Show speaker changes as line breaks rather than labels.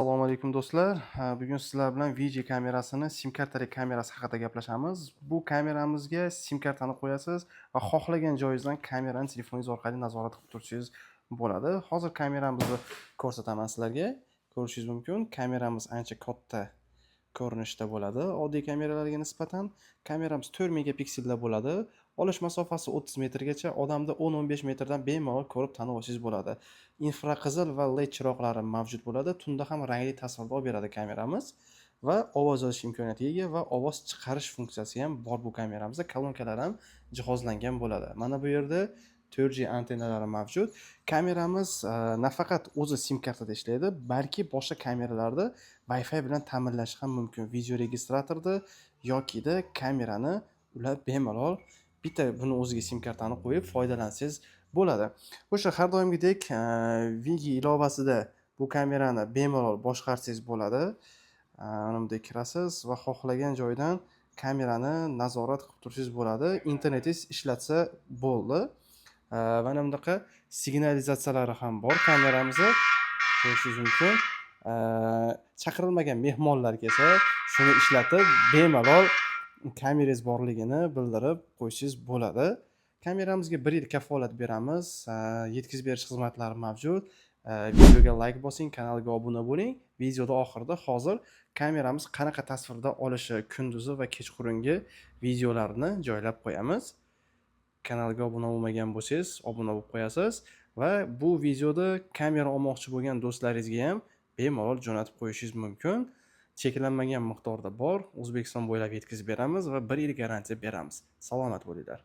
Assalomu alaykum do'stlar. Bugun sizlar bilan video kamerasini, sim kartali kamerasi haqida gaplashamiz. Bu kameramizga sim kartani qo'yasiz va xohlagan joyingizdan kamerani telefoningiz orqali nazorat qilib turishingiz bo'ladi. Hozir kameramizni ko'rsataman sizlarga. Ko'rishingiz mumkin. Kameramiz ancha katta ko'rinishda bo'ladi. Oddiy kameralarga nisbatan kameramiz 4 megapikselda bo'ladi. Olish masofasi 30 metrgacha, odamni 10-15 metrdan bemalol ko'rib tanib olishingiz bo'ladi. Infraqizil va LED chiroqlari mavjud bo'ladi. Tunda ham rangli tasvirlar olib beradi kameramiz va ovoz olish imkoniyatiga ega va ovoz chiqarish funksiyasi ham bor bu kameramizda. Kolonkalar ham jihozlangan bo'ladi. Mana bu yerda 4G antennalari mavjud. Kameramiz nafaqat o'zi sim kartada ishlaydi, balki boshqa kameralarda Wi-Fi bilan ta'minlash ham mumkin. Video registratorda yokida kamerani ular bemalol bitta buni o'ziga sim kartani qo'yib foydalansangiz bo'ladi. O'sha har doimgidek Vigi ilovasida bu kamerani bemalol boshqarsangiz bo'ladi. Mana bunda kirasiz va xohlagan joydan kamerani nazorat qilib turishingiz bo'ladi. Internetingiz ishlatsa bo'ldi. Mana bunaqa signalizatsiyalari ham bor kameramizda. Ko'rishingiz mumkin. Chaqirilmagan mehmonlar kelsa, shuni ishlatib bemalol kamerangiz borligini bildirib qo'yishingiz bo'ladi. Kameramizga 1 yil kafolat beramiz. Yetkazib berish xizmatlari mavjud. Videoga like bosing, kanalga obuna bo'ling. Videoda oxirida hozir kameramiz qanaqa tasvirda olishi kunduzi va kechqurungi videolarni joylab qo'yamiz. Kanalga obuna bo'lmagan bo'lsangiz, obuna bo'lib qo'yasiz va bu videoda kamera olmoqchi bo'lgan do'stlaringizga ham bemalol jo'natib qo'yishingiz mumkin. Cheklanmagan miqdorda bor. O'zbekiston bo'ylab yetkazib beramiz va 1 yil garantiya beramiz. Salomat bo'linglar.